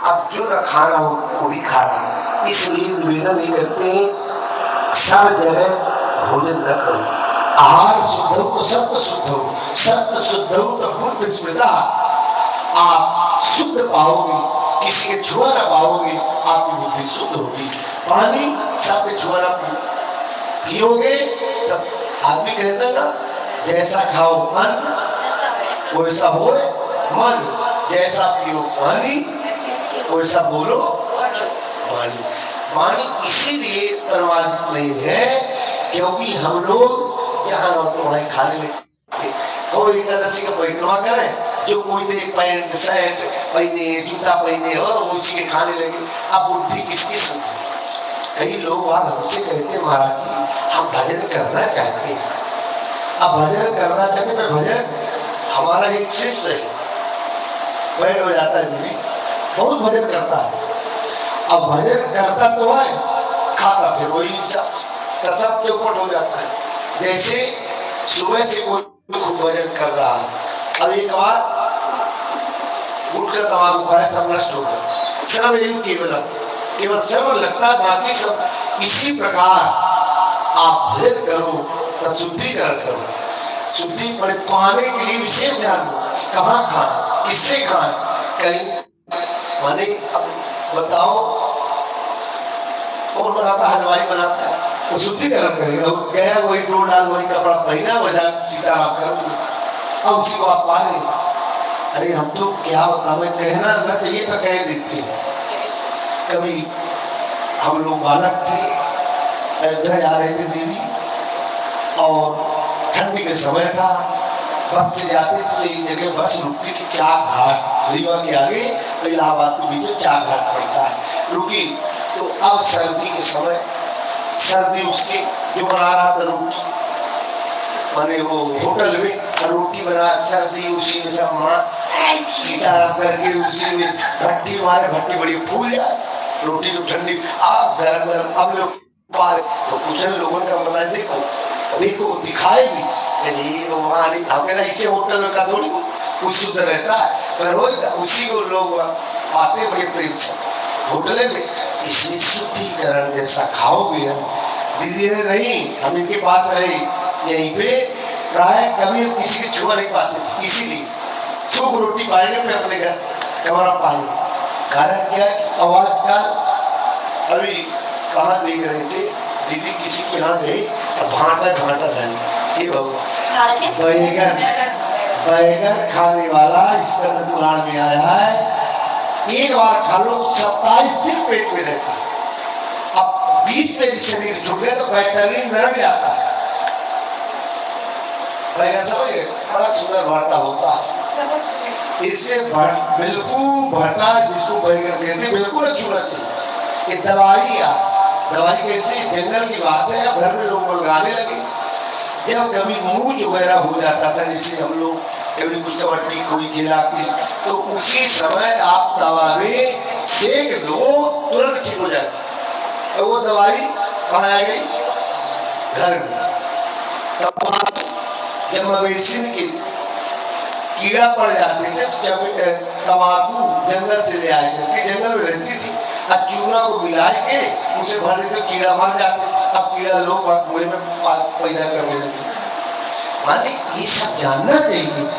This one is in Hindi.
अब जो न खाना हो वो भी खा रहा, इसलिए निवेदन नहीं करते सब जगह भोजन न करो। आहार शुद्ध हो तो सत्य शुद्ध हो, सत्य शुद्ध हो तो बुद्ध स्मृता। आप शुद्ध पाओगे, किसी के छुआ ना पाओगे, आपकी बुद्धि शुद्ध होगी। पानी सबके छुआ ना पियोगे तब आदमी कहता है ना, जैसा खाओ अन्न वैसा हो मन, जैसा पियो पानी वैसा बोलो वाणी। वाणी इसीलिए परमार्थित नहीं है क्योंकि हम लोग जहाँ रहो वहीं खाने लगते। कोई एकादशी का परिक्रमा करें, जो कोई दे पैंट शर्ट पहने, जूता पहने और उसी के खाने लगे। अब बुद्धि किसकी सुनती? कई लोग आज हमसे कहते महाराज जी हम भजन करना चाहते हैं। अब भजन करना चाहते, मैं भजन हमारा एक शिष्य है, बैठ हो जाता है दीदी, बहुत भजन करता है। अब भजन करता तो है, खाता फिर वही सब चौपट हो जाता है। जैसे सुबह से कोई खूब भजन कर रहा है, अब एक बार उठकर तमाकू खाया, सब नष्ट हो गया। श्रम यही केवल श्रम लगता है, बाकी सब इसी प्रकार आप भजन करो तो शुद्धिकरण करो। शुद्धि पर पाने के लिए विशेष ध्यान दो, कहाँ खाएं, किससे खाएं। कहीं माने अब बताओ कौन बनाता है, हलवाई बनाता है, वो शुद्धिकरण करेगा, गया वही टोल डाल वही कपड़ा पहना वजह सीताराम कर दिया, अब उसी को आप पा रहे। अरे हम तो क्या होता है, कहना ना चाहिए तो कह देते हैं। कभी हम लोग बालक थे, अयोध्या जा रहे थे दीदी, और ठंडी का समय था, बस से जाते थे, एक जगह बस रुकती थी चाक घाट, रीवा के आगे इलाहाबाद के बीच में चाक घाट पड़ता है, रुकी। तो अब सर्दी के समय, सर्दी उसके जो बना रहा था रोटी, माने वो होटल में रोटी बना, सर्दी उसी में सब माँ सीताराम करके उसी में भट्टी मारे, भट्टी बड़ी फूल जाए, रोटी तो ठंडी आप गरम गरम। अब लोग पार तो कुछ लोगों ने बताया देखो देखो दिखाए भी वहाँ नहीं, हमें इसे होटल में का थोड़ी कुछ शुद्ध रहता है, पर रोज उसी को लोग पाते बड़े प्रेम से होटल में। इसलिए शुद्धिकरण जैसा खाओगे हम दीदी ने नहीं, हम इनके पास रहे यहीं पे प्राय कभी हम किसी की छुआ नहीं पाते, इसीलिए सूख रोटी पाएंगे पे अपने घर कमरा पाएंगे। कारण क्या है, आवाज का अभी कहाँ देख रहे थे दीदी, किसी के यहाँ गई तो भांटा भांटा धन ये भगवान बैगन बैगन खाने वाला स्कंद पुराण में आया है, एक बार खा लो 27 दिन पेट में रहता है। अब बीच में शरीर छूट गया तो बेहतरीन नरक जाता है। बैगन समझे, बड़ा सुंदर भरता होता है, इसे बिल्कुल भरना जिसको बैगन कहते बिल्कुल छूना चाहिए। ये दवाई कैसे जंगल की बात है, अब घर में लोग लगाने लगे। जब कभी मूंछ वगैरह हो जाता था, जैसे हम लोग कभी कुछ कबड्डी कोई खेला के, तो उसी समय आप दवा में सेक दो तुरंत ठीक हो जाए। तो वो दवाई कहाँ आ गई, घर में। तब जब मवेशी के कीड़ा पड़ जाते थे तो जब तम्बाकू जंगल से ले आए थे, जंगल में रहती थी, अब चूना को मिला के उसे भर देते कीड़ा मर जाते। अब कीड़ा लोग मुंह में पैदा करने से, माने ये सब जानना चाहिए।